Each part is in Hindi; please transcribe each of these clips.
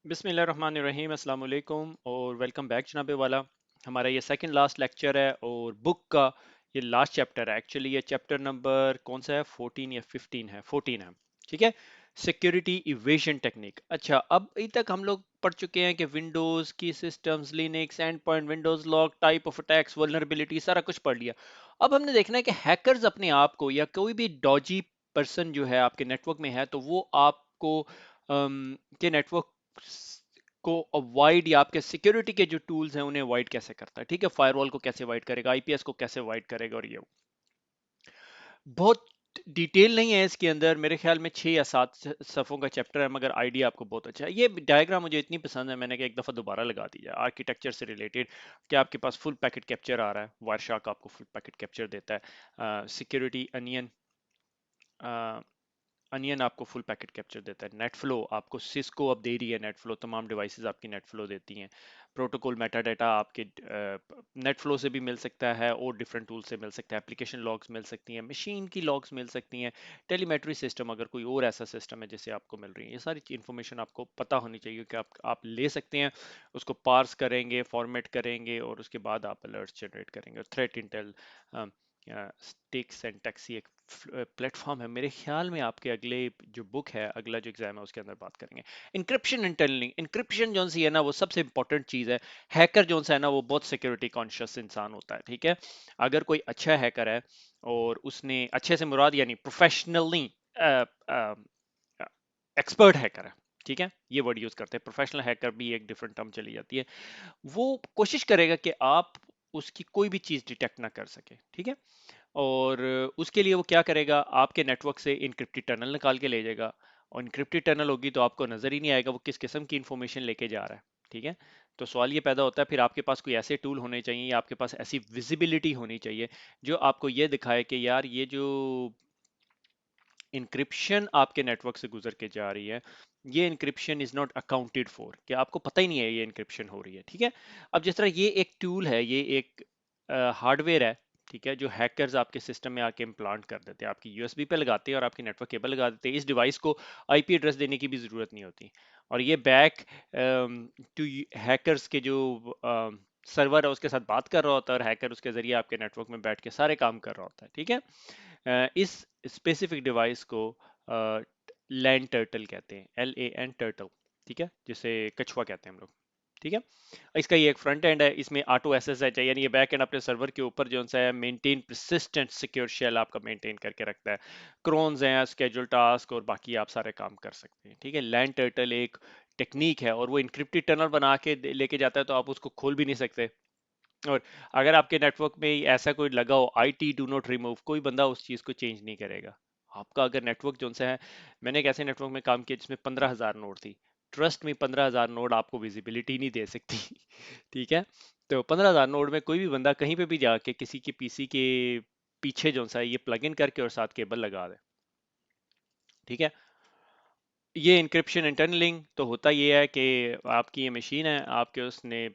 बिस्मिल्लाहिर्रहमानिर्रहीम अस्सलाम वालेकुम और वेलकम बैक जनाबे वाला। हमारा ये सेकंड लास्ट लेक्चर है और बुक का ये लास्ट चैप्टर है। एक्चुअली ये चैप्टर नंबर कौन सा है, 14 या 15 है, 14 है। ठीक है, सिक्योरिटी इवेशन टेक्निक। अच्छा, अब अभी तक हम लोग पढ़ चुके हैं कि विंडोज की systems, Linux, and point, Windows lock, type of attacks, vulnerability, सारा कुछ पढ़ लिया। अब हमने देखना है कि हैकर्स अपने आप को या कोई भी डॉजी पर्सन जो है आपके नेटवर्क में है तो वो आपको के नेटवर्क को अवॉइड या आपके सिक्योरिटी के जो टूल्स हैं उन्हें अवॉइड कैसे करता है। ठीक है, फायरवॉल को कैसे अवॉइड करेगा, आईपीएस को कैसे अवॉइड करेगा, और ये बहुत डिटेल नहीं है इसके अंदर। मेरे ख्याल में 6 या 7 सफ़ों का चैप्टर है, मगर आइडिया आपको बहुत अच्छा है। ये डायग्राम मुझे इतनी पसंद है, मैंने कहा एक दफ़ा दोबारा लगा दी जाए। आर्किटेक्चर से रिलेटेड कि आपके पास फुल पैकेट कैप्चर आ रहा है, वायरशार्क आपको फुल पैकेट कैप्चर देता है, सिक्योरिटी अनियन अनियन आपको फुल पैकेट कैप्चर देता है, नेटफ्लो आपको सिस्को अब दे रही है, नेटफ्लो तमाम डिवाइसेस आपकी नेटफ्लो देती हैं, प्रोटोकॉल मेटाडाटा आपके नेटफ्लो से भी मिल सकता है और डिफरेंट टूल से मिल सकता है, एप्लीकेशन लॉग्स मिल सकती हैं, मशीन की लॉग्स मिल सकती हैं, टेलीमेट्री सिस्टम अगर कोई और ऐसा सिस्टम है जिससे आपको मिल रही है, ये सारी इन्फॉर्मेशन आपको पता होनी चाहिए कि आप ले सकते हैं। उसको पार्स करेंगे, फॉर्मेट करेंगे और उसके बाद आप अलर्ट जनरेट करेंगे। और threat Intel, sticks and taxi एक प्लेटफॉर्म है। मेरे ख्याल में आपके अगले जो बुक है, अगला जो एग्जाम है उसके अंदर बात करेंगे। इंक्रिप्शन एंड टनलिंग, इंक्रिप्शन जो सी है ना वो सबसे इंपॉर्टेंट चीज है। हैकर जो सा है ना वो बहुत सिक्योरिटी कॉन्शियस इंसान होता है। ठीक है, अगर कोई अच्छा हैकर है और उसने अच्छे से मुराद यानी प्रोफेशनली एक्सपर्ट हैकर है, ठीक है, ये वर्ड यूज करते हैं, प्रोफेशनल हैकर भी एक डिफरेंट टर्म चली जाती है। वो कोशिश करेगा कि आप उसकी कोई भी चीज डिटेक्ट ना कर सके। ठीक है, और उसके लिए वो क्या करेगा, आपके नेटवर्क से इनक्रिप्टेड टनल निकाल के ले जाएगा, और इनक्रिप्टेड टनल होगी तो आपको नजर ही नहीं आएगा वो किस किस्म की इंफॉर्मेशन लेके जा रहा है। ठीक है, तो सवाल ये पैदा होता है फिर आपके पास कोई ऐसे टूल होने चाहिए या आपके पास ऐसी विजिबिलिटी होनी चाहिए जो आपको ये दिखाए कि यार ये जो इंक्रिप्शन आपके नेटवर्क से गुजर के जा रही है, ये encryption is not accounted for, कि आपको पता ही नहीं है ये इंक्रिप्शन हो रही है। ठीक है, अब जिस तरह ये एक टूल है, ये एक हार्डवेयर है, ठीक है, जो हैकर्स आपके सिस्टम में आके इम्प्लांट कर देते हैं, आपकी यूएसबी पे लगाते हैं और आपकी नेटवर्क केबल लगा देते हैं। इस डिवाइस को आईपी एड्रेस देने की भी जरूरत नहीं होती, और ये बैक टू हैकर्स के जो सर्वर है उसके साथ बात कर रहा होता है, और हैकर उसके जरिए आपके नेटवर्क में बैठ के सारे काम कर रहा होता है। ठीक है, इस स्पेसिफिक डिवाइस को लैंड टर्टल कहते हैं, LAN टर्टल। ठीक है, जिसे कछुआ कहते हैं हम लोग। ठीक है, इसका ये एक फ्रंट एंड है, इसमें ऑटो SSH है, यानी ये बैक एंड अपने सर्वर के ऊपर जो सा है मेंटेन परसिस्टेंट सिक्योर शेल आपका मेंटेन करके रखता है। क्रोन्स हैं, स्केड्यूल टास्क और बाकी आप सारे काम कर सकते हैं। ठीक है, लैंड टर्टल एक टेक्निक है और वो इंक्रिप्टेड टनल बना के लेके जाता है, तो आप उसको खोल भी नहीं सकते। और अगर आपके नेटवर्क में ऐसा कोई लगा हो, IT डू नॉट रिमूव, कोई बंदा उस चीज को चेंज नहीं करेगा। आपका अगर नेटवर्क जो सा है, मैंने एक ऐसे नेटवर्क में काम किया जिसमें 15,000 नोड थी। ट्रस्ट में 15,000 नोड आपको विजिबिलिटी नहीं दे सकती। ठीक है, तो 15,000 नोड में कोई भी बंदा कहीं पे भी जाके किसी के पीसी के पीछे जो सा है ये प्लग इन करके और साथ केबल लगा दे। ठीक है, ये इंक्रिप्शन एंड टनलिंग तो होता ये है कि आपकी ये मशीन है, आपके उसने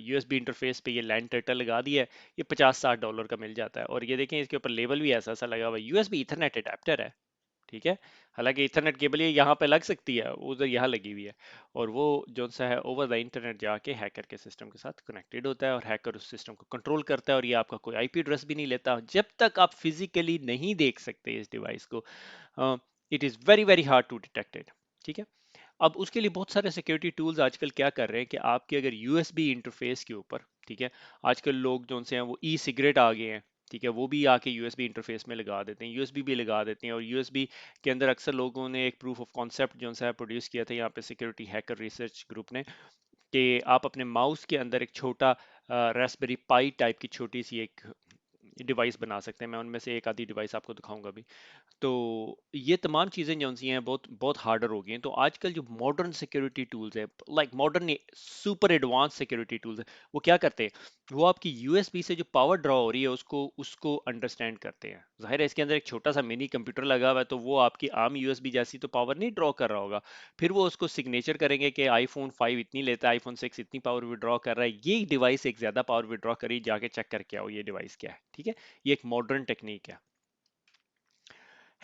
USB इंटरफेस पे ये लैंड टर्टल लगा दिया है, ये $50-60 का मिल जाता है। और ये देखें इसके ऊपर लेबल भी ऐसा ऐसा लगा हुआ है, USB इथरनेट अडेप्टर है। ठीक है, हालांकि इथरनेट केबल ये यहाँ पे लग सकती है, उधर यहाँ लगी हुई है, और वो जो सा है ओवर द इंटरनेट जाके हैकर के सिस्टम के साथ कनेक्टेड होता है, और हैकर उस सिस्टम को कंट्रोल करता है, और ये आपका कोई IP एड्रेस भी नहीं लेता जब तक आप फिजिकली नहीं देख सकते इस डिवाइस को। It is very very hard to detect it. ठीक है, अब उसके लिए बहुत सारे सिक्योरिटी टूल्स आजकल क्या कर रहे हैं कि आपके अगर यूएसबी इंटरफेस के ऊपर, ठीक है, आजकल लोग जो से हैं वो ई सिगरेट आ गए हैं, ठीक है, वो भी आके यूएसबी इंटरफेस में लगा देते हैं, यूएसबी भी लगा देते हैं, और यूएसबी के अंदर अक्सर लोगों ने एक प्रूफ ऑफ कॉन्सेप्ट जो है प्रोड्यूस किया था यहाँ पे सिक्योरिटी हैकर रिसर्च ग्रुप ने, कि आप अपने माउस के अंदर एक छोटा रास्पबेरी पाई टाइप की छोटी सी एक डिवाइस बना सकते हैं। मैं उनमें से एक आधी डिवाइस आपको दिखाऊंगा भी। तो ये तमाम चीज़ें जो सी हैं बहुत बहुत हार्डर हो गई हैं। तो आजकल जो मॉडर्न सिक्योरिटी टूल्स है, like modern super advance security tools है, वो क्या करते हैं, वो आपकी यूएसबी से जो पावर ड्रॉ हो रही है उसको उसको अंडरस्टैंड करते हैं। जाहिर है इसके अंदर एक छोटा सा मिनी कंप्यूटर लगा हुआ है, तो वो आपकी आम यूएसबी जैसी तो पावर नहीं ड्रॉ कर रहा होगा। फिर वो उसको सिग्नेचर करेंगे कि iPhone 5 इतनी लेता है, iPhone 6 इतनी पावर विड्रॉ कर रहा है, ये डिवाइस एक ज्यादा पावर विड्रॉ करी, जाके चेक करके आओ ये डिवाइस क्या है। ठीक है, ये एक मॉडर्न टेक्निक है।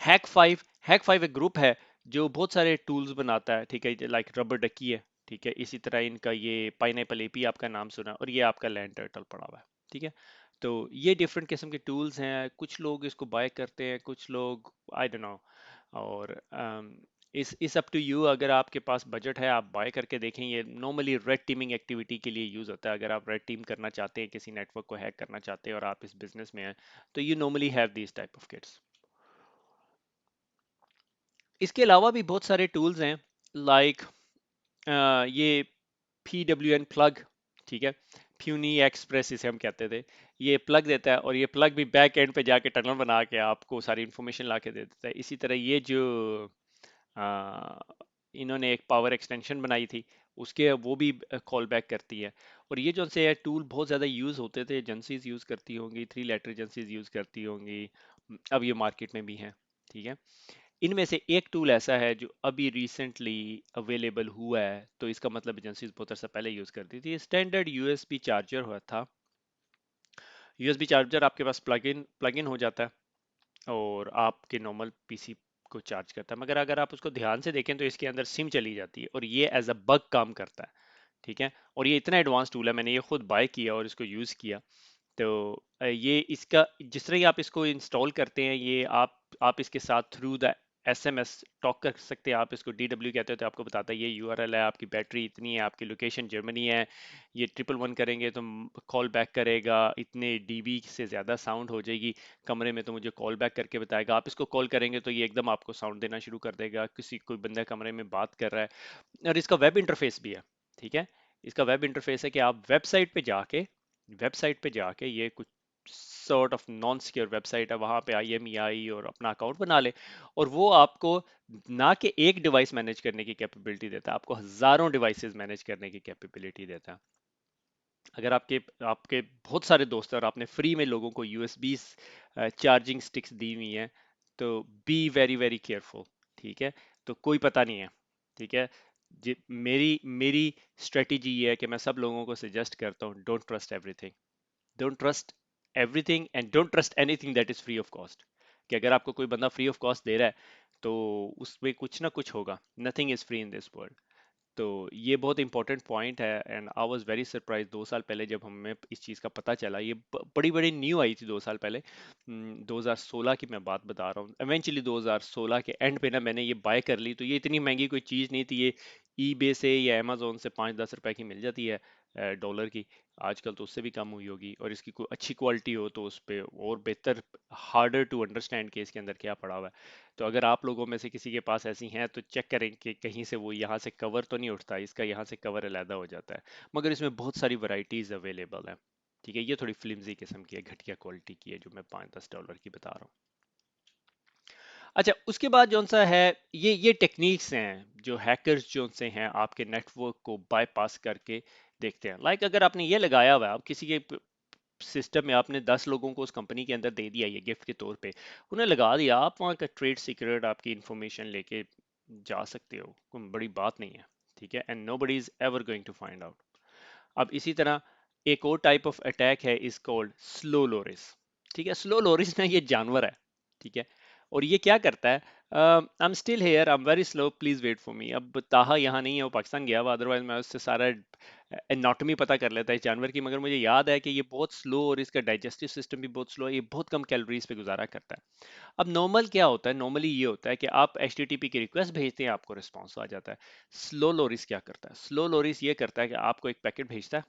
हैक फाइव एक ग्रुप है जो बहुत सारे टूल्स बनाता है, ठीक है, लाइक रबर डकी है, ठीक है, इसी तरह इनका ये पाइनएप्पल एपी आपका नाम सुना, और ये आपका लैंड टर्टल पड़ा हुआ है, ठीक है। तो ये डिफरेंट किस्म के टूल्स हैं, कुछ लोग इसको बाय करते हैं, कुछ लोग आई डोंट नो। और इस अप टू यू, अगर आपके पास बजट है आप बाय करके देखें। ये नॉर्मली रेड टीमिंग एक्टिविटी के लिए यूज होता है। अगर आप रेड टीम करना चाहते हैं, किसी नेटवर्क को हैक करना चाहते हैं और आप इस बिजनेस में हैं, तो you normally have these type of kits. इसके अलावा भी बहुत सारे टूल्स हैं, लाइक ये PWN प्लग, ठीक है, फ्यूनी एक्सप्रेस इसे हम कहते थे। ये प्लग देता है और ये प्लग भी बैक एंड पे जाके टनल बना के आपको सारी इंफॉर्मेशन ला के दे देता है। इसी तरह ये जो आ, इन्होंने एक पावर एक्सटेंशन बनाई थी, उसके वो भी कॉल बैक करती है। और ये जो से टूल बहुत ज़्यादा यूज़ होते थे, एजेंसीज यूज़ करती होंगी, थ्री लेटर एजेंसीज यूज़ करती होंगी, अब ये मार्केट में भी हैं, ठीक है। इनमें से एक टूल ऐसा है जो अभी रिसेंटली अवेलेबल हुआ है, तो इसका मतलब एजेंसीज बहुत अर्सा पहले यूज़ करती थी। स्टैंडर्ड यूएसबी चार्जर हुआ था। यूएसबी चार्जर आपके पास प्लग इन हो जाता है और आपके नॉर्मल पीसी को चार्ज करता है, मगर अगर आप उसको ध्यान से देखें तो इसके अंदर सिम चली जाती है और ये एज अ बग काम करता है, ठीक है। और ये इतना एडवांस टूल है, मैंने ये खुद बाय किया और इसको यूज़ किया। तो ये इसका जिस तरह ही आप इसको इंस्टॉल करते हैं, ये आप इसके साथ थ्रू द SMS टॉक कर सकते हैं। आप इसको DW कहते हो तो आपको बताता है ये URL है, आपकी बैटरी इतनी है, आपकी लोकेशन जर्मनी है, ये 111 करेंगे तो कॉल बैक करेगा, इतने DB से ज़्यादा साउंड हो जाएगी कमरे में तो मुझे कॉल बैक करके बताएगा। आप इसको कॉल करेंगे तो ये एकदम आपको साउंड देना शुरू कर देगा, किसी कोई बंदा कमरे में बात कर रहा है। और इसका वेब इंटरफेस भी है, ठीक है। इसका वेब इंटरफेस है कि आप वेबसाइट पे जाके ये कुछ sort of non secure website है, वहां पे IMEI और अपना अकाउंट बना ले, और वो आपको ना कि एक डिवाइस मैनेज करने की कैपेबिलिटी देता है, आपको हजारों डिवाइसेस मैनेज करने की कैपेबिलिटी देता है। अगर आपके आपके बहुत सारे दोस्त हैं और आपने फ्री में लोगों को USB चार्जिंग स्टिक्स दी हुई हैं, तो बी वेरी वेरी केयरफुल, ठीक है। तो कोई पता नहीं है, ठीक है। मेरी मेरी स्ट्रेटेजी ये है कि मैं सब लोगों को सजेस्ट करता हूँ, don't trust everything, don't trust everything and don't trust anything that is free of cost. कि अगर आपको कोई बंदा फ्री ऑफ कॉस्ट दे रहा है तो उसमें कुछ ना कुछ होगा, nothing is free in this world. तो ये बहुत इंपॉर्टेंट पॉइंट है and I was very surprise 2 साल पहले जब हमें इस चीज़ का पता चला। ये बड़ी बड़ी न्यू आई थी 2 साल पहले। 2016 की मैं बात बता रहा हूँ। इवेंचुअली 2016 के एंड पे ना मैंने ये बाय कर ली। तो ये इतनी महंगी कोई चीज़ नहीं थी, ये ईबे से या अमेजोन से 5-10 रुपए की मिल जाती है, डॉलर की। आजकल तो उससे भी कम हुई होगी, और इसकी कोई अच्छी क्वालिटी हो तो उस पर और बेहतर, हार्डर टू अंडरस्टैंड कि इसके अंदर क्या पड़ा हुआ है। तो अगर आप लोगों में से किसी के पास ऐसी हैं तो चेक करें कि कहीं से वो यहाँ से कवर तो नहीं उठता, इसका यहाँ से कवर अलहदा हो जाता है। मगर इसमें बहुत सारी वैरायटीज अवेलेबल है, ठीक है। ये थोड़ी फ्लिमजी किस्म की है, घटिया क्वालिटी की है, जो मैं 5-10 डॉलर की बता रहा हूँ। अच्छा, उसके बाद जो सा है, ये टेक्निक्स हैं जो हैकर्स जो से हैं आपके नेटवर्क को बाईपास करके देखते हैं। लाइक अगर आपने ये लगाया हुआ है, आप किसी के सिस्टम में आपने 10 लोगों को उस कंपनी के अंदर दे दिया ये गिफ्ट के तौर पे, उन्हें लगा दिया, आप वहाँ का ट्रेड सीक्रेट आपकी इंफॉर्मेशन लेके जा सकते हो, कोई बड़ी बात नहीं है, ठीक है। And nobody is ever going to find out. अब इसी तरह एक और टाइप ऑफ अटैक है, इज कॉल्ड स्लो लोरिस, ठीक है। स्लो लोरिस ना ये जानवर है, ठीक है। और ये क्या करता है, I am still here, I am very slow, please wait for me. अब ताहा यहाँ नहीं है, वो पाकिस्तान गया हुआ, अदरवाइज मैं उससे सारा एनाटॉमी पता कर लेता है इस जानवर की। मगर मुझे याद है कि ये बहुत स्लो और इसका डाइजेस्टिव सिस्टम भी बहुत स्लो है, ये बहुत कम कैलोरीज पे गुजारा करता है। अब नॉर्मल क्या होता है, नॉर्मली ये होता है कि आप HTTP की रिक्वेस्ट भेजते हैं, आपको रिस्पॉन्स आ जाता है। स्लो लोरिस क्या करता है, स्लो लोरिस ये करता है कि आपको एक पैकेट भेजता है,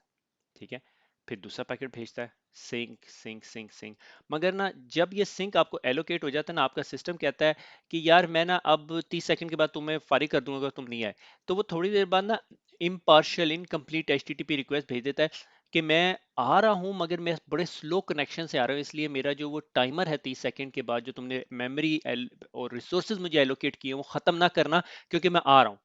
ठीक है, फिर दूसरा पैकेट भेजता है, सिंक सिंक सिंक सिंक। मगर ना जब ये सिंक आपको एलोकेट हो जाता है ना, आपका सिस्टम कहता है कि यार मैं ना अब 30 सेकंड के बाद तुम्हें फारिग कर दूंगा अगर तुम नहीं आए। तो वो थोड़ी देर बाद ना इम्पार्शियल इनकम्प्लीट HTTP रिक्वेस्ट भेज देता है कि मैं आ रहा हूँ मगर मैं बड़े स्लो कनेक्शन से आ रहा हूँ, इसलिए मेरा जो वो टाइमर है 30 सेकंड के बाद जो तुमने मेमोरी और रिसोर्सेज मुझे एलोकेट किए वो खत्म ना करना, क्योंकि मैं आ रहा हूँ।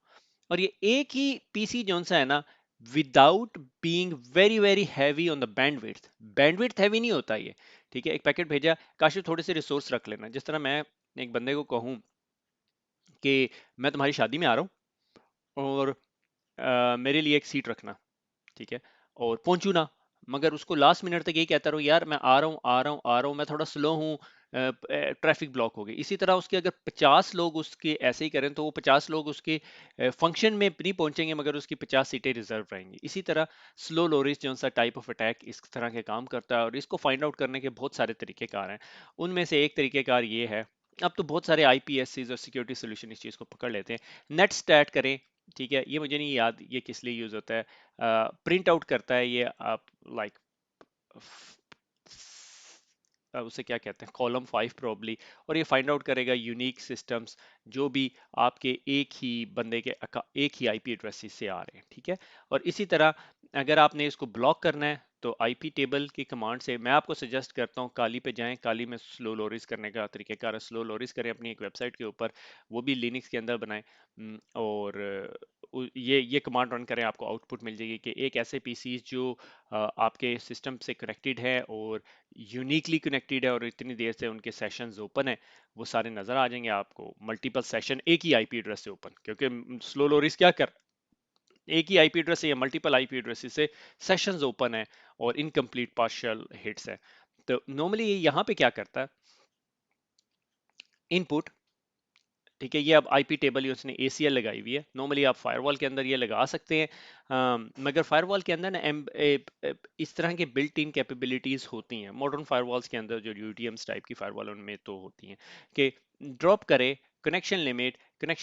और ये एक ही पीसी जो सा है ना, without being very very heavy on the bandwidth, bandwidth heavy नहीं होता ये, ठीक है। एक पैकेट भेजा, काशिफ थोड़े से रिसोर्स रख लेना। जिस तरह मैं एक बंदे को कहूँ कि मैं तुम्हारी शादी में आ रहा हूँ और मेरे लिए एक सीट रखना, ठीक है, और पहुंचू ना, मगर उसको लास्ट मिनट तक यही कहता रहो यार मैं आ रहा हूँ आ रहा हूँ आ रहा हूँ, मैं थोड़ा स्लो हूँ, ट्रैफिक ब्लॉक हो गई। इसी तरह उसके अगर 50 लोग उसके ऐसे ही करें तो वो 50 लोग उसके फंक्शन में नहीं पहुंचेंगे, मगर उसकी 50 सीटें रिजर्व रहेंगी। इसी तरह स्लो लोरिस जो सा टाइप ऑफ अटैक इस तरह के काम करता है, और इसको फाइंड आउट करने के बहुत सारे तरीकेकार हैं। उनमें से एक तरीकेकार ये है, अब तो बहुत सारे आईपीएससीज और सिक्योरिटी सोल्यूशन इस चीज़ को पकड़ लेते हैं। नेट स्टैट करें, ठीक है, ये मुझे नहीं याद ये किस लिए यूज होता है। प्रिंट आउट करता है ये आप लाइक उसे क्या कहते हैं, कॉलम 5 प्रॉब्ली, और ये फाइंड आउट करेगा यूनिक सिस्टम्स जो भी आपके एक ही बंदे के एक ही आईपी एड्रेस से आ रहे हैं, ठीक है। और इसी तरह अगर आपने इसको ब्लॉक करना है तो आईपी टेबल की कमांड से, मैं आपको सजेस्ट करता हूँ काली पे जाएं। काली में स्लो लोरिस करने का तरीकेकार है, स्लो लोरिस करें अपनी एक वेबसाइट के ऊपर, वो भी लिनक्स के अंदर बनाएं। और ये कमांड रन करें, आपको आउटपुट मिल जाएगी कि एक ऐसे पीसी जो आपके सिस्टम से कनेक्टेड है और यूनिकली कनेक्टेड है और इतनी देर से उनके सेशंस ओपन है, वो सारे नजर आ जाएंगे आपको। मल्टीपल सेशन एक ही आईपी एड्रेस से ओपन, क्योंकि स्लो लोरिस क्या कर, एक ही आईपी एड्रेस से या मल्टीपल आईपी एड्रेस से सेशंस ओपन है और इनकम्प्लीट पार्शियल हिट्स है। तो नॉर्मली ये यहाँ पे क्या करता है, इनपुट, ठीक है, ये अब आईपी टेबल उसने एसीएल लगाई हुई है। नॉर्मली आप फायरवॉल के अंदर ये लगा सकते हैं, मगर फायरवॉल के अंदर ना इस तरह के बिल्ट इन कैपेबिलिटीज होती हैं मॉडर्न फायरवॉल्स के अंदर, जो यूटीएम्स टाइप की फायरवॉल उनमें तो होती हैं कि ड्रॉप करे कनेक्शन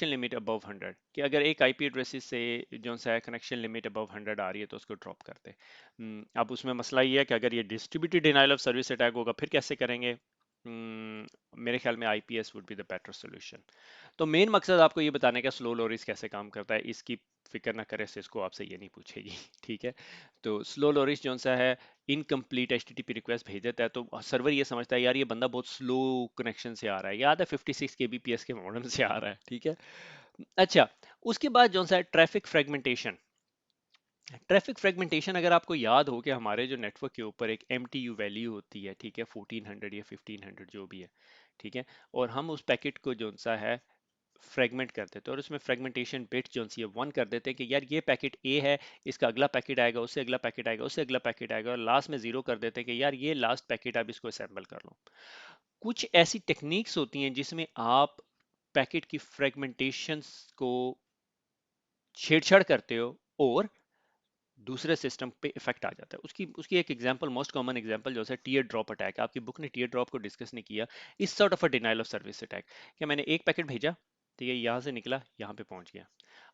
लिमिट अबव 100, कि अगर एक आईपी एड्रेस से जो सा कनेक्शन लिमिट अबव 100 आ रही है तो उसको ड्रॉप कर दे। अब उसमें मसला ये है कि अगर ये distributed denial of service attack होगा फिर कैसे करेंगे। मेरे ख्याल में IPS would be the better solution. तो मेन मकसद आपको ये बताने का स्लो लोरिस कैसे काम करता है, इसकी फिक्र ना करें, सिस्को आपसे ये नहीं पूछेगी ठीक है। तो स्लो लोरिस जो सा है, इनकम्प्लीट एचटीटीपी रिक्वेस्ट भेज देता है तो सर्वर ये समझता है यार ये बंदा बहुत स्लो कनेक्शन से आ रहा है, याद है 56 केबीपीएस के मॉडम से आ रहा है, ठीक है। अच्छा, उसके बाद जो सा है ट्रैफिक फ्रेगमेंटेशन। ट्रैफिक फ्रेगमेंटेशन अगर आपको याद हो कि हमारे जो नेटवर्क के ऊपर एक एमटीयू वैल्यू होती है, ठीक है, 1400 या 1500 जो भी है, ठीक है, और हम उस पैकेट को जो सा है फ्रेगमेंट कर देते हैं और उसमें फ्रेगमेंटेशन बिट जो सी है 1 कर देते हैं कि यार ये पैकेट ए है, इसका अगला पैकेट आएगा, उससे अगला पैकेट आएगा, उससे अगला पैकेट आएगा, और लास्ट में 0 कर देते हैं कि यार ये लास्ट पैकेट, आप इसको असेंबल कर लो। कुछ ऐसी टेक्निक्स होती हैं जिसमें आप पैकेट की फ्रेगमेंटेशन को छेड़छाड़ करते हो और दूसरे सिस्टम पे इफेक्ट आ जाता है। उसकी उसकी एक एग्जांपल, मोस्ट कॉमन एग्जांपल जो है टीयर ड्रॉप अटैक, आपकी बुक ने टीयर ड्रॉप को डिस्कस नहीं किया, इस sort of a denial of service attack, कि मैंने एक पैकेट भेजा, ठीक है, यहाँ से निकला यहाँ पे पहुंच गया।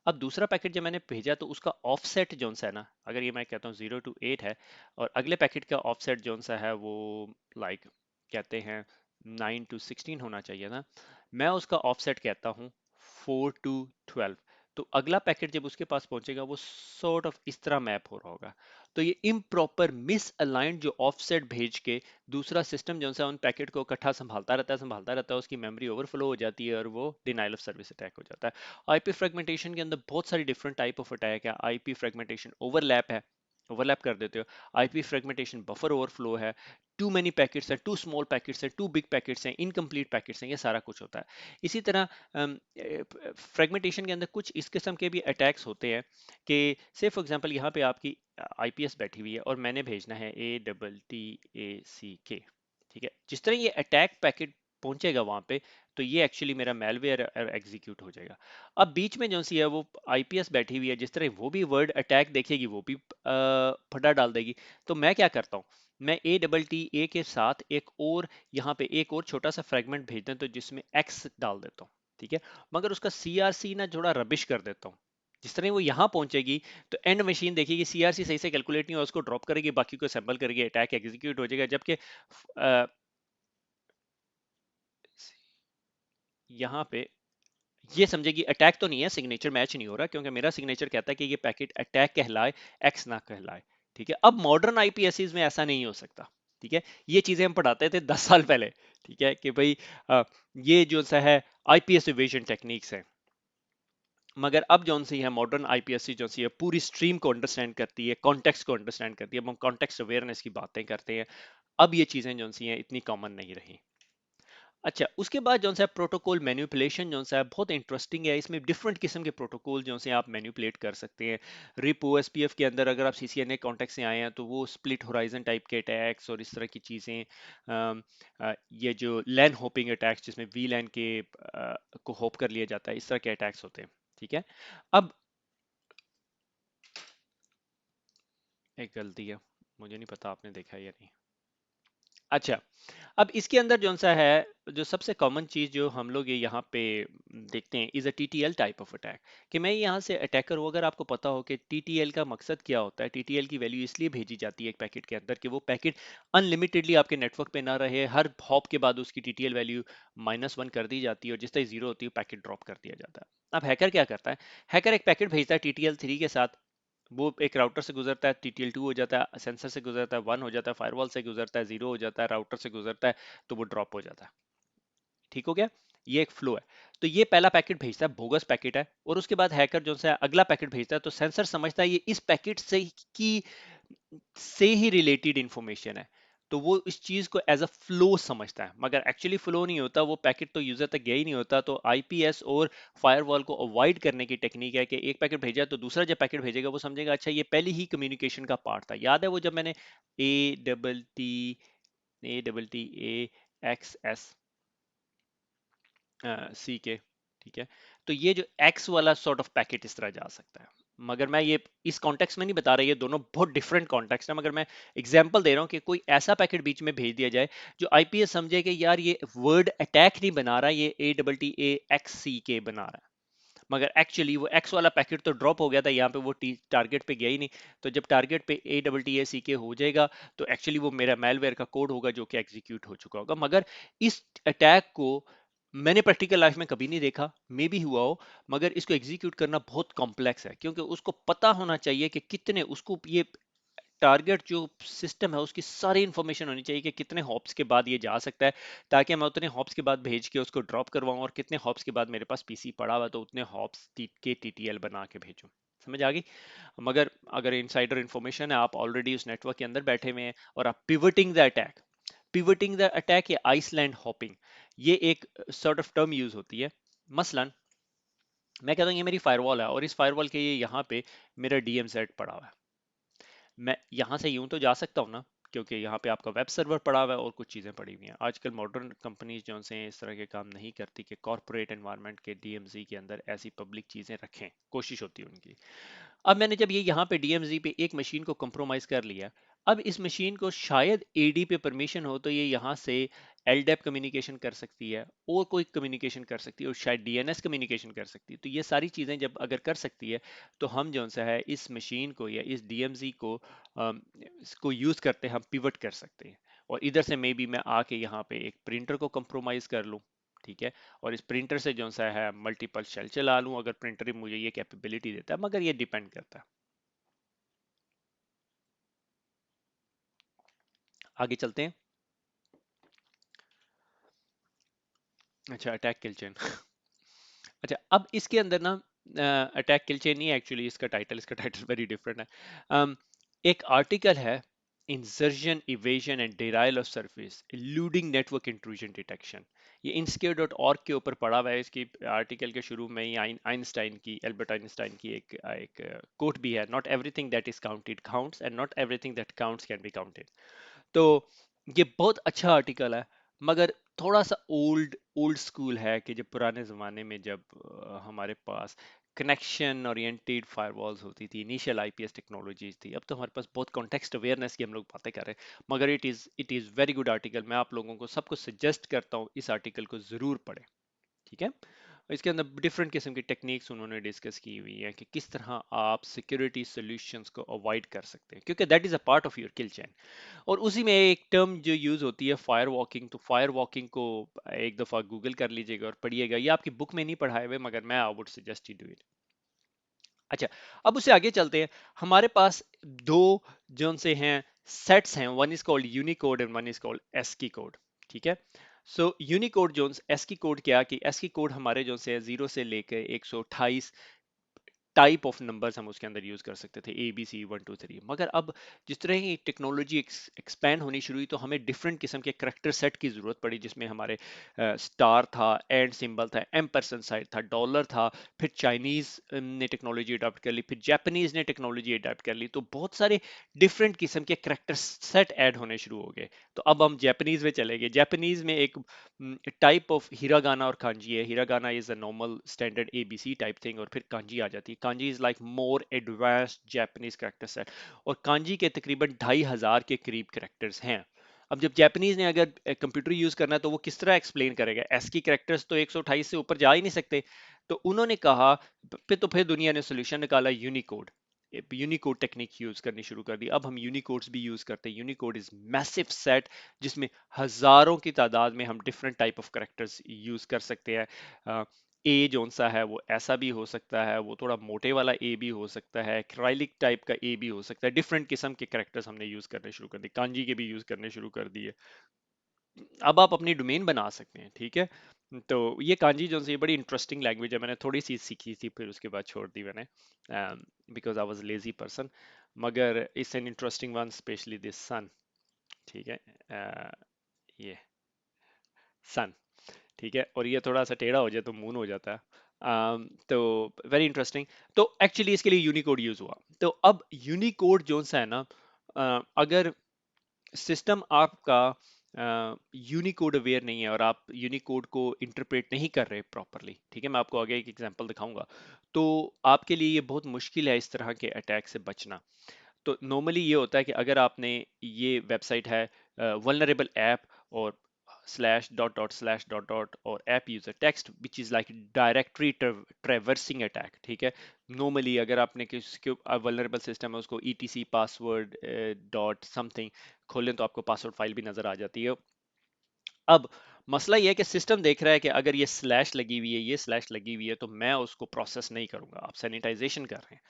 अब दूसरा पैकेट जब मैंने भेजा तो उसका ऑफसेट जोन सा है ना, अगर ये मैं कहता हूँ 0 to 8 है, और अगले पैकेट का ऑफसेट जोन सा है वो लाइक कहते हैं 9 to 16 होना चाहिए ना, मैं उसका ऑफसेट कहता हूँ 4 to 12। तो अगला पैकेट जब उसके पास पहुंचेगा वो सॉर्ट ऑफ इस तरह मैप हो रहा होगा। तो ये इम्प्रॉपर मिस अलाइंड जो ऑफसेट भेज के दूसरा सिस्टम जो सा उन पैकेट को इकट्ठा संभालता रहता है, उसकी मेमोरी ओवरफ्लो हो जाती है और वो डिनाइल ऑफ सर्विस अटैक हो जाता है। आईपी फ्रेगमेंटेशन के अंदर बहुत सारी डिफरेंट टाइप ऑफ अटैक है। आईपी फ्रेगमेंटेशन ओवरलैप है, ओवरलैप कर देते हो। आईपी फ्रेगमेंटेशन बफर ओवरफ्लो है, टू मेनी पैकेट्स हैं, टू स्मॉल पैकेट्स हैं, टू बिग पैकेट्स हैं, इनकम्प्लीट पैकेट्स हैं, ये सारा कुछ होता है। इसी तरह फ्रेगमेंटेशन के अंदर कुछ इस किस्म के भी अटैक्स होते हैं कि से फॉर एग्जांपल यहाँ पे आपकी आईपीएस बैठी हुई है और मैंने भेजना है ATTACK, ठीक है, जिस तरह ये अटैक पैकेट पहुंचेगा वहां पे तो ये एक्चुअली मेरा मेलवेयर एग्जीक्यूट हो जाएगा। अब बीच में जो सी है वो आईपीएस बैठी हुई है, जिस तरह वो भी वर्ड अटैक देखेगी वो भी फटा डाल देगी। तो मैं क्या करता हूँ, मैं ATTA के साथ एक और यहाँ पे एक और छोटा सा फ्रेगमेंट भेजता हूँ तो जिसमें एक्स डाल देता हूँ, ठीक है, मगर उसका सीआरसी ना थोड़ा रबिश कर देता हूँ। जिस तरह वो यहाँ पहुंचेगी तो एंड मशीन देखिए सीआरसी सही से कैलकुलेट नहीं हो, उसको ड्रॉप करेगी, बाकी को असेंबल करेगी, अटैक एग्जीक्यूट हो जाएगा। जबकि यहाँ पे ये समझेगी अटैक तो नहीं है, सिग्नेचर मैच नहीं हो रहा, क्योंकि मेरा सिग्नेचर कहता है कि ये पैकेट अटैक कहलाए, एक्स ना कहलाए, ठीक है। अब मॉडर्न आईपीएससीज में ऐसा नहीं हो सकता, ठीक है, ये चीजें हम पढ़ाते थे 10 साल पहले, ठीक है, कि भाई ये जो सा है आईपीएस इवेजन टेक्निक्स है। मगर अब जौन सी है मॉडर्न आईपीएससी जो सी है पूरी स्ट्रीम को अंडरस्टैंड करती है, कॉन्टेक्स्ट को अंडरस्टैंड करती है, अब हम कॉन्टेक्स्ट अवेयरनेस की बातें करते हैं। अब ये चीजें जो सी हैं इतनी कॉमन नहीं रही। अच्छा, उसके बाद जो सा प्रोटोकॉल मैनिपुलेशन जो सा है बहुत इंटरेस्टिंग है। इसमें डिफरेंट किस्म के प्रोटोकॉल जो से आप मैनिपुलेट कर सकते हैं। रिप ओएसपीएफ के अंदर अगर आप सीसीएनए कॉन्टेक्ट से आए हैं तो वो स्प्लिट होराइजन टाइप के अटैक्स और इस तरह की चीज़ें, ये जो लैन होपिंग अटैक्स जिसमें वी लैन के को होप कर लिया जाता है, इस तरह के अटैक्स होते हैं। ठीक है, अब एक गलती है, मुझे नहीं पता आपने देखा है या नहीं। अच्छा, अब इसके अंदर जो सा है, जो सबसे कॉमन चीज जो हम लोग ये यहाँ पे देखते हैं is a TTL type of attack. कि मैं यहाँ से अटैकर हूँ, अगर आपको पता हो कि टीटीएल का मकसद क्या होता है, टीटीएल की वैल्यू इसलिए भेजी जाती है एक पैकेट के अंदर कि वो पैकेट अनलिमिटेडली आपके नेटवर्क पे ना रहे, हर हॉप के बाद उसकी टीटीएल वैल्यू -1 कर दी जाती है और जिस तरह जीरो होती है पैकेट ड्रॉप कर दिया जाता है। अब हैकर क्या करता है, हैकर एक पैकेट भेजता है टीटीएल 3 के साथ, वो एक राउटर से गुजरता है, टीटीएल 2 हो जाता है, सेंसर से गुजरता है 1 हो जाता है, फायरवॉल से गुजरता है 0 हो जाता है, राउटर से गुजरता है तो वो ड्रॉप हो जाता है। ठीक हो गया, ये एक फ्लो है। तो ये पहला पैकेट भेजता है, बोगस पैकेट है, और उसके बाद हैकर जो है अगला पैकेट भेजता है, तो सेंसर समझता है ये इस पैकेट से ही रिलेटेड इंफॉर्मेशन है, तो वो इस चीज को एज अ फ्लो समझता है, मगर एक्चुअली फ्लो नहीं होता, वो पैकेट तो यूजर तक गया ही नहीं होता। तो आईपीएस और फायरवॉल को अवॉइड करने की टेक्निक है कि एक पैकेट भेजा तो दूसरा जब पैकेट भेजेगा वो समझेगा अच्छा ये पहले ही कम्युनिकेशन का पार्ट था। याद है वो जब मैंने ए एक्स एस सी के, ठीक है, तो ये जो एक्स वाला सॉर्ट ऑफ पैकेट इस तरह जा सकता है। मगर मैं ये इस कॉन्टेक्स्ट में नहीं बता रहा, ये दोनों बहुत डिफरेंट कॉन्टेक्स्ट है, मगर मैं एग्जांपल दे रहा हूँ कि कोई ऐसा पैकेट बीच में भेज दिया जाए जो आईपीएस समझे कि यार ये वर्ड अटैक नहीं बना रहा, ये ATTAXCK बना रहा है, मगर एक्चुअली वो एक्स वाला पैकेट तो ड्रॉप हो गया था, यहाँ पे वो टारगेट पे गया ही नहीं। तो जब टारगेट पे ATTACK हो जाएगा तो एक्चुअली वो मेरा मेलवेयर का कोड होगा जो कि एग्जीक्यूट हो चुका होगा। मगर इस अटैक को मैंने प्रैक्टिकल लाइफ में कभी नहीं देखा, मे भी हुआ हो, मगर इसको एग्जीक्यूट करना बहुत कॉम्प्लेक्स है, क्योंकि उसको पता होना चाहिए कि कितने उसको ये टारगेट जो सिस्टम है उसकी सारी इंफॉर्मेशन होनी चाहिए कि कितने हॉप्स के बाद ये जा सकता है, ताकि मैं उतने हॉप्स के बाद भेज के उसको ड्रॉप करवाऊं, और कितने हॉप्स के बाद मेरे पास पीसी पड़ा हुआ तो उतने हॉप्स के टीटीएल बना के भेजूं। समझ आ गई। मगर अगर इनसाइडर इंफॉर्मेशन है, आप ऑलरेडी उस नेटवर्क के अंदर बैठे हुए हैं और आप पिवटिंग द अटैक या आइसलैंड हॉपिंग, ये एक सॉर्ट ऑफ टर्म यूज होती है। मसलन मैं कहता हूँ ये मेरी फायरवॉल है और इस फायरवॉल के ये यहाँ पे मेरा डीएमजेड पड़ा हुआ है, मैं यहाँ से यूं तो जा सकता हूँ ना, क्योंकि यहाँ पे आपका वेब सर्वर पड़ा हुआ है और कुछ चीज़ें पड़ी हुई हैं। आजकल मॉडर्न कंपनीज जो से इस तरह के काम नहीं करती कि कॉर्पोरेट एनवायरनमेंट के डीएमजी के अंदर ऐसी पब्लिक चीज़ें रखें, कोशिश होती है उनकी। अब मैंने जब ये यहाँ पे डीएमजी पे एक मशीन को कंप्रोमाइज कर लिया, अब इस मशीन को शायद एडी पे परमिशन हो तो ये यहाँ से एलडेप कम्युनिकेशन कर सकती है और कोई कम्युनिकेशन कर सकती है और शायद डीएनएस कम्युनिकेशन कर सकती है। तो ये सारी चीज़ें जब अगर कर सकती है तो हम जो सा है इस मशीन को या इस डीएमजी को इसको यूज़ करते हैं, हम पिवट कर सकते हैं। और इधर से मे बी मैं आके यहाँ पे एक प्रिंटर को कंप्रोमाइज कर लूँ, ठीक है, और इस प्रिंटर से जो सा है मल्टीपल शेल चला लूँ, अगर प्रिंटर मुझे ये कैपेबिलिटी देता है, मगर ये डिपेंड करता है। आगे चलते हैं। अच्छा, अटैक किल चेन। अच्छा, अब इसके अंदर ना अटैक किल चेन नहीं है एक्चुअली इसका टाइटल वेरी डिफरेंट है। एक आर्टिकल है, insertion evasion and denial of service eluding network intrusion detection. ये insecure.org के ऊपर पड़ा हुआ है। इसकी आर्टिकल के शुरू में ही आइंस्टाइन की, एल्बर्ट आइंस्टाइन की एक कोट भी है, not everything that is counted counts and not everything that counts can be counted. तो ये बहुत अच्छा आर्टिकल है, मगर थोड़ा सा ओल्ड ओल्ड स्कूल है कि जब पुराने ज़माने में जब हमारे पास कनेक्शन ओरिएंटेड फायरवॉल्स होती थी, इनिशियल आईपीएस टेक्नोलॉजीज थी। अब तो हमारे पास बहुत कॉन्टेक्स्ट अवेयरनेस की हम लोग बातें कर रहे हैं, मगर it is very good article. मैं आप लोगों को सबको सजेस्ट करता हूँ इस आर्टिकल को ज़रूर पढ़ें। ठीक है, इसके अंदर डिफरेंट किस्म की टेक्निक्स उन्होंने डिस्कस की हुई है कि किस तरह आप सिक्योरिटी सॉल्यूशंस को अवॉइड कर सकते हैं, क्योंकि that is a part of your kill chain. और उसी में एक टर्म जो यूज होती है फायर वॉकिंग, तो फायर वॉकिंग को एक दफा गूगल कर लीजिएगा और पढ़िएगा, ये आपकी बुक में नहीं पढ़ाए हुए, मगर मैं I would suggest you do it. अच्छा, अब उससे आगे चलते हैं। हमारे पास दो जो से हैं सेट्स हैं, one is called Unicode and one is called ASCII code. ठीक है, सो यूनिकोड जोन्स, एस्की कोड क्या कि एस्की कोड हमारे जो से 0 से लेकर 128 टाइप ऑफ नंबर्स हम उसके अंदर यूज कर सकते थे, ABC 1 2 3। मगर अब जिस तरह की टेक्नोलॉजी एक्सपैंड होनी शुरू हुई तो हमें डिफरेंट किस्म के करेक्टर सेट की जरूरत पड़ी, जिसमें हमारे स्टार था, एंड सिंबल था, एम्परसेंड साइन था, डॉलर था, फिर चाइनीज ने टेक्नोलॉजी अडॉप्ट कर ली, फिर जापानीज ने टेक्नोलॉजी अडॉप्ट कर ली। तो बहुत सारे डिफरेंट किस्म के करेक्टर सेट ऐड होने शुरू हो गए। तो अब हम जापानीज में चले गए। जापानीज में एक टाइप ऑफ हिरागाना और कांजी है। Hiragana is a normal standard ABC type thing, और फिर कांजी आ जाती है। Kanji is like more advanced Japanese character set, और कांजी के तकरीबन 2500 के करीब करेक्टर्स हैं। अब जब जापानीज ने अगर कंप्यूटर यूज करना है तो वो किस तरह एक्सप्लेन करेगा? एस्की करेक्टर्स तो 128 से ऊपर जा ही नहीं सकते। तो उन्होंने कहा, फिर दुनिया ने सोल्यूशन निकाला, यूनिकोड। यूनिकोड टेक्निक यूज करनी शुरू कर दी। अब हम यूनिकोड्स भी यूज करते हैं। यूनिकोड इज मैसिव सेट, जिसमें हजारों की तादाद में हम different type of characters use कर सकते हैं। ए जोन सा है वो ऐसा भी हो सकता है, वो थोड़ा मोटे वाला ए भी हो सकता है, क्राइलिक टाइप का ए भी हो सकता है। डिफरेंट किस्म के करेक्टर्स हमने यूज करने शुरू कर दिए, कांजी के भी यूज करने शुरू कर दिए। अब आप अपनी डोमेन बना सकते हैं, ठीक है। तो ये कांजी जो है बड़ी इंटरेस्टिंग लैंग्वेज है। मैंने थोड़ी सी सीखी थी, फिर उसके बाद छोड़ दी मैंने, because I was lazy person. मगर it's an interesting one, specially this son, ठीक है। ये सन, ठीक है, और ये थोड़ा सा टेढ़ा हो जाए तो मून हो जाता है। तो वेरी इंटरेस्टिंग। तो एक्चुअली इसके लिए यूनिकोड यूज हुआ। तो अब यूनिकोड जो सा है ना, अगर सिस्टम आपका यूनिकोड अवेयर नहीं है और आप यूनिकोड को इंटरप्रेट नहीं कर रहे प्रॉपरली, ठीक है, मैं आपको आगे एक एग्जांपल दिखाऊंगा, तो आपके लिए ये बहुत मुश्किल है इस तरह के अटैक से बचना। तो नॉर्मली ये होता है कि अगर आपने, ये वेबसाइट है वल्नरेबल ऐप और slash dot dot slash dot dot और app user text which is like directory traversing attack, ठीक है। नॉर्मली अगर आपने किसी वल्नरेबल सिस्टम है उसको ETC पासवर्ड डॉट समथिंग खोलें तो आपको पासवर्ड फाइल भी नजर आ जाती है। अब मसला यह है कि सिस्टम देख रहा है कि अगर ये स्लैश लगी हुई है, ये स्लैश लगी हुई है, तो मैं उसको प्रोसेस नहीं करूंगा। आप सैनिटाइजेशन कर रहे हैं।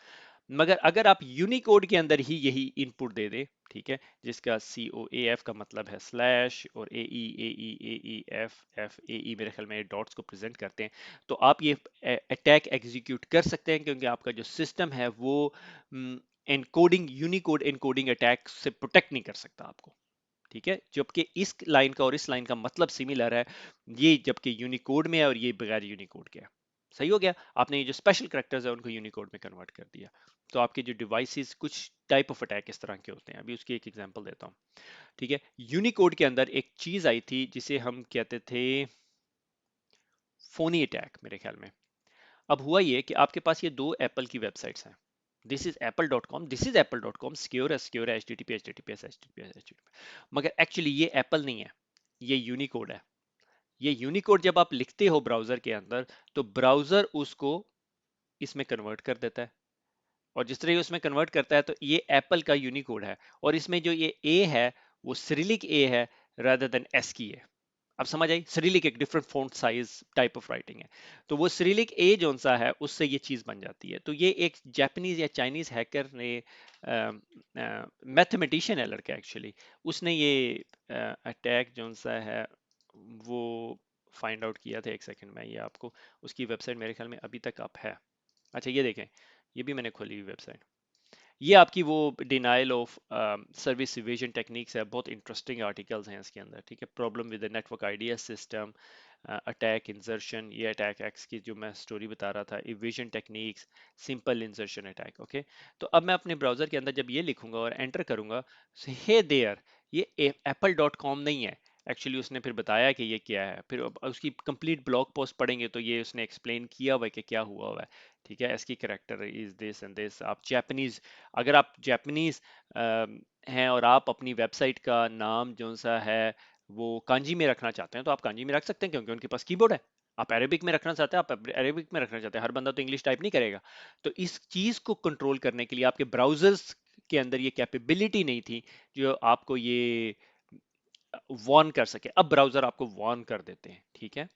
मगर अगर आप यूनिकोड के अंदर ही यही इनपुट दे दे, ठीक है, जिसका COAF का मतलब है स्लैश, और AE मेरे ख्याल में डॉट्स को प्रेजेंट करते हैं, तो आप ये अटैक एग्जीक्यूट कर सकते हैं, क्योंकि आपका जो सिस्टम है वो एनकोडिंग, यूनिकोड एनकोडिंग अटैक से प्रोटेक्ट नहीं कर सकता आपको, ठीक है। जबकि इस लाइन का और इस लाइन का मतलब सिमिलर है, ये जबकि यूनिकोड में है और ये बगैर यूनिकोड के है। सही हो गया, आपने ये जो स्पेशल करेक्टर्स है उनको यूनिकोड में कन्वर्ट कर दिया। तो आपके जो डिवाइसेस, कुछ टाइप ऑफ अटैक इस तरह के होते हैं। अभी उसकी एक एग्जांपल देता हूँ, ठीक है। यूनिकोड के अंदर एक चीज आई थी जिसे हम कहते थे फोनी अटैक, मेरे ख्याल में। अब हुआ ये कि आपके पास ये दो एप्पल की वेबसाइट्स हैं। This is apple.com, this is apple.com, secure है, HTTPS, मगर एक्चुअली ये एप्पल नहीं है, ये यूनिकोड है। ये यूनिकोड जब आप लिखते हो ब्राउजर के अंदर, तो ब्राउजर उसको इसमें कन्वर्ट कर देता है, और जिस तरह ये उसमें कन्वर्ट करता है तो ये एप्पल का यूनिकोड है, और इसमें जो ये ए है वो सिरिलिक ए है, रादर देन एस की है। अब समझ आई, सिरिलिक एक different font size type of writing है। तो वो सिरिलिक ए जोन सा है, उससे ये चीज बन जाती है। तो ये एक जापानीज या चाइनीज हैकर ने, मैथमेटिशियन है लड़का एक्चुअली, उसने ये अटैक जोन सा है वो फाइंड आउट किया था। एक सेकंड में, ये आपको उसकी वेबसाइट मेरे ख्याल में अभी तक अप है। अच्छा ये देखें, ये भी मैंने खोली हुई वेबसाइट। ये आपकी वो denial of service evasion techniques है, बहुत इंटरेस्टिंग आर्टिकल्स हैं इसके अंदर, ठीक है। Problem with the network IDs system, attack insertion, ये अटैक एक्स की जो मैं स्टोरी बता रहा था, evasion techniques, simple insertion attack, okay. तो अब मैं अपने ब्राउजर के अंदर जब ये लिखूंगा और एंटर करूंगा, हे देयर, ये apple.com नहीं है। एक्चुअली उसने फिर बताया कि ये क्या है, फिर उसकी कंप्लीट ब्लॉग पोस्ट पढ़ेंगे तो ये उसने एक्सप्लेन किया हुआ है कि क्या हुआ है, ठीक है। इसकी character is this and this. आप जापानीज, अगर आप जापानीज हैं और आप अपनी वेबसाइट का नाम जो सा है वो कांजी में रखना चाहते हैं, तो आप कांजी में रख सकते हैं, क्योंकि उनके पास कीबोर्ड है। आप अरेबिक में रखना चाहते हैं, आप अरेबिक में रखना चाहते हैं, हर बंदा तो इंग्लिश टाइप नहीं करेगा। तो इस चीज को कंट्रोल करने के लिए आपके ब्राउजर्स के अंदर ये कैपेबिलिटी नहीं थी जो आपको ये वार्न कर सके। अब ब्राउजर आपको वार्न कर देते हैं, ठीक है।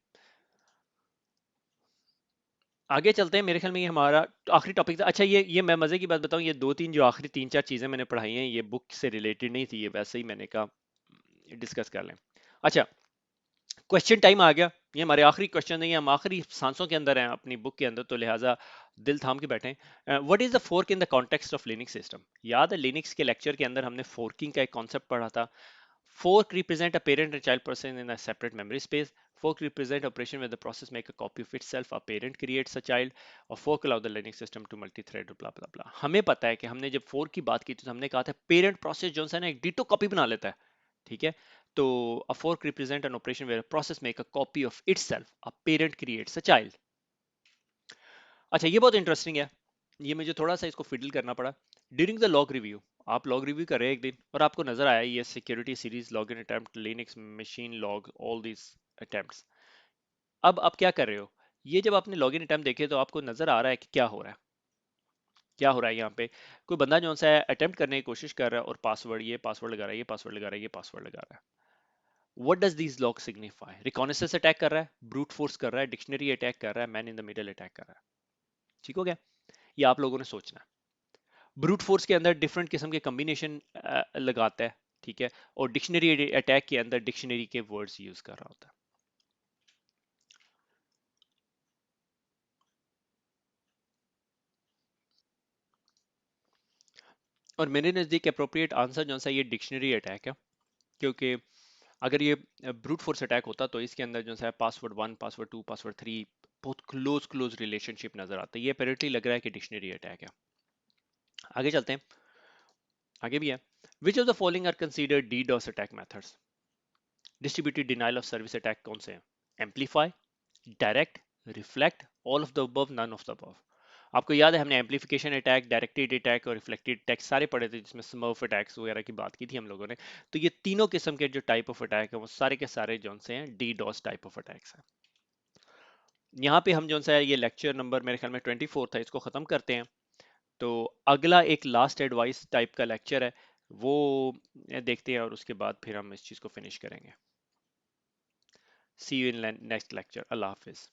आगे चलते हैं, मेरे ख्याल में ये हमारा आखिरी टॉपिक था। अच्छा ये मैं मजे की बात बताऊं, ये दो तीन जो आखिरी तीन चार चीजें मैंने पढ़ाई हैं ये बुक से रिलेटेड नहीं थी, ये वैसे ही मैंने कहा डिस्कस कर लें। अच्छा, क्वेश्चन टाइम आ गया, ये हमारे आखिरी क्वेश्चन है, ये हम आखिरी सांसों के अंदर हैं अपनी बुक के अंदर, तो लिहाजा दिल थाम के बैठे। What is the fork in the context of Linux system? याद है लिनक्स के लेक्चर के अंदर हमने फोर्किंग का एक कॉन्सेप्ट पढ़ा था। Fork represent a parent and child person in a separate memory space. Fork represent operation where the process make a copy of itself. A parent creates a child. और fork allow the Linux system to multi-thread. Blah blah blah. हमें पता है कि हमने जब fork की बात की तो हमने कहा था parent process जो है ना एक डिटो कॉपी बना लेता है, ठीक है? तो a fork represent an operation where a process make a copy of itself. A parent creates a child. अच्छा, ये बहुत इंटरेस्टिंग है, ये मुझे थोड़ा सा इसको फिडल करना पड़ा। ड्यूरिंग द लॉग रिव्यू, आप लॉग रिव्यू कर रहे हैं एक दिन और आपको नजर आया ये security series log in attempt Linux machine log all this attempts. अब आप क्या कर रहे हो? ये जब आपने लॉग इन अटेम्प्ट देखे तो आपको नजर आ रहा है कि क्या हो रहा है, क्या हो रहा है यहाँ पे। कोई बंदा जो सा है अटेम्प्ट करने की कोशिश कर रहा है और पासवर्ड, ये पासवर्ड लगा रहा है, ये पासवर्ड लगा रहा है, ये पासवर्ड लगा रहा है। What does these log signify? Reconnaissance attack कर रहा है, ब्रूट फोर्स कर रहा है, डिक्शनरी अटैक कर रहा है, man in the middle attack कर रहा है। ठीक हो गया? ये आप लोगों ने सोचना है। ब्रूट फोर्स के अंदर डिफरेंट किस्म के कॉम्बिनेशन लगाता है, ठीक है, और डिक्शनरी अटैक के अंदर डिक्शनरी के वर्ड्स यूज कर रहा होता है। और मेरे नज़दीक अप्रोप्रिएट आंसर जो सा ये डिक्शनरी अटैक है, क्योंकि अगर ये ब्रूट फोर्स अटैक होता तो इसके अंदर जो सा पासवर्ड 1, पासवर्ड 2, पासवर्ड 3 बहुत क्लोज रिलेशनशिप नजर आता है। ये अपेरेंटली लग रहा है कि डिक्शनरी अटैक है। आगे चलते हैं, आगे भी है। Which of the following are considered DDoS attack methods? Distributed denial of service attack कौन से हैं? Amplify, direct, reflect, all of the above, none of the above. आपको याद है हमने एम्पलीफिकेशन अटैक, डायरेक्टेड अटैक और रिफ्लेक्टेड अटैक सारे पढ़े थे, जिसमें स्मर्फ अटैक्स वगैरह की बात की थी हम लोगों ने। तो ये तीनों किस्म के जो टाइप ऑफ अटैक है वो सारे के सारे जो से हैं डीडॉस टाइप ऑफ अटैक्स हैं। यहाँ पे हम जो सा है ये लेक्चर नंबर मेरे ख्याल में 24 था, इसको खत्म करते हैं। तो अगला एक लास्ट एडवाइस टाइप का लेक्चर है, वो देखते हैं और उसके बाद फिर हम इस चीज़ को फिनिश करेंगे। सी यू इन नेक्स्ट लेक्चर। अल्लाह हाफिज़।